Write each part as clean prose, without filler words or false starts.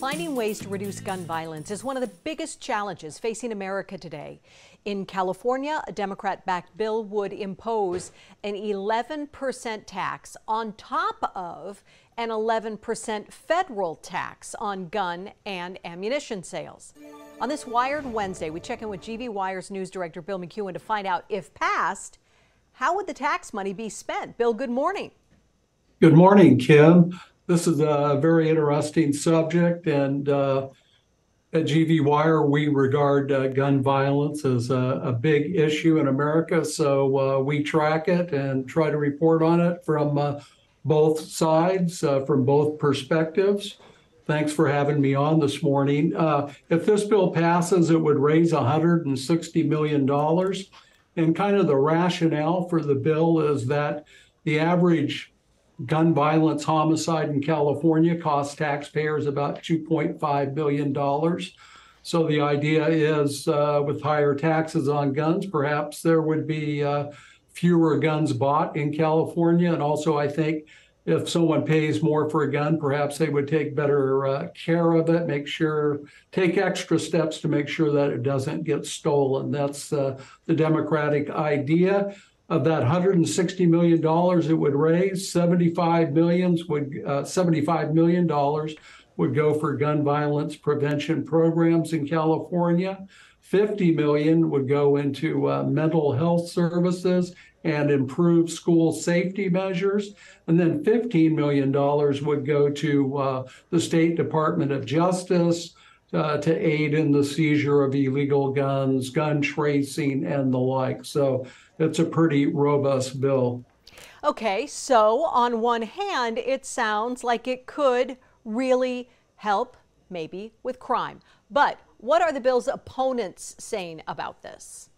Finding ways to reduce gun violence is one of the biggest challenges facing America today. In California, a Democrat-backed bill would impose an 11% tax on top of an 11% federal tax on gun and ammunition sales. On this Wired Wednesday, we check in with GV Wire's news director Bill McEwen to find out, if passed, how would the tax money be spent? Bill, good morning. Good morning, Kim. This is a very interesting subject, and at GV Wire, we regard gun violence as a big issue in America. So we track it and try to report on it from both sides, from both perspectives. Thanks for having me on this morning. If this bill passes, it would raise $160 million. And kind of the rationale for the bill is that the average gun violence homicide in California costs taxpayers about $2.5 billion. So the idea is with higher taxes on guns, perhaps there would be fewer guns bought in California. And also, I think if someone pays more for a gun, perhaps they would take better care of it, take extra steps to make sure that it doesn't get stolen. That's the Democratic idea. Of that $160 million it would raise, $75 million would go for gun violence prevention programs in California. $50 million would go into mental health services and improve school safety measures. And then $15 million would go to the State Department of Justice to aid in the seizure of illegal guns, gun tracing, and the like. So it's a pretty robust bill. Okay, so on one hand, it sounds like it could really help, maybe, with crime. But what are the bill's opponents saying about this?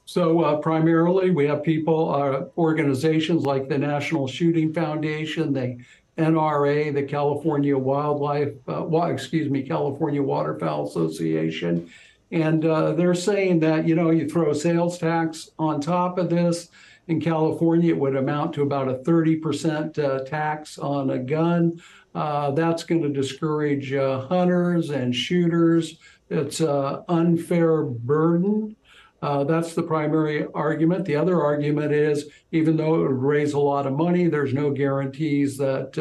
So primarily, we have organizations like the National Shooting Foundation, the NRA, the California California Waterfowl Association. And they're saying that, you throw a sales tax on top of this. In California, it would amount to about a 30% tax on a gun. That's going to discourage hunters and shooters. It's an unfair burden. That's the primary argument. The other argument is, even though it would raise a lot of money, there's no guarantees that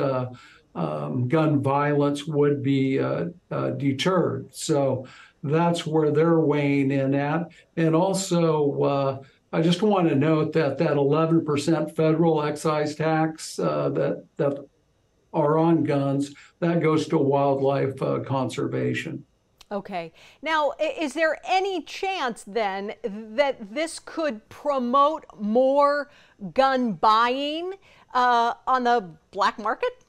gun violence would be deterred. So that's where they're weighing in at. And also, I just want to note that 11% federal excise tax that are on guns, that goes to wildlife conservation. Okay. Now, is there any chance then that this could promote more gun buying on the black market?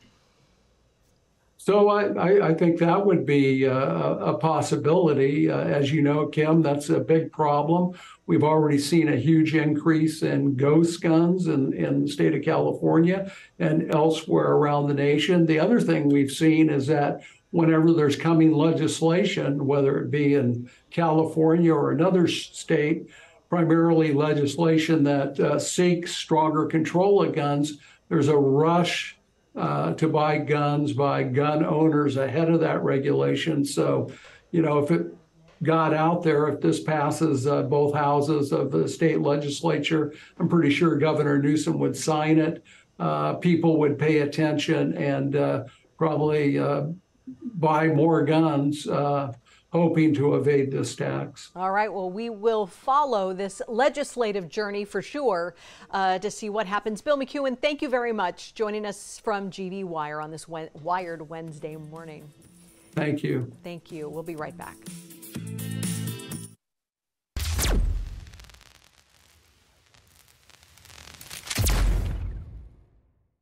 So I think that would be a possibility. As you know, Kim, that's a big problem. We've already seen a huge increase in ghost guns in the state of California and elsewhere around the nation. The other thing we've seen is that whenever there's coming legislation, whether it be in California or another state, primarily legislation that seeks stronger control of guns, there's a rush to buy guns by gun owners ahead of that regulation. So, if it got out there, if this passes both houses of the state legislature, I'm pretty sure Governor Newsom would sign it. People would pay attention and probably buy more guns, hoping to evade this tax. All right. Well, we will follow this legislative journey for sure to see what happens. Bill McEwen, thank you very much joining us from GV Wire on this Wired Wednesday morning. Thank you. Thank you. We'll be right back.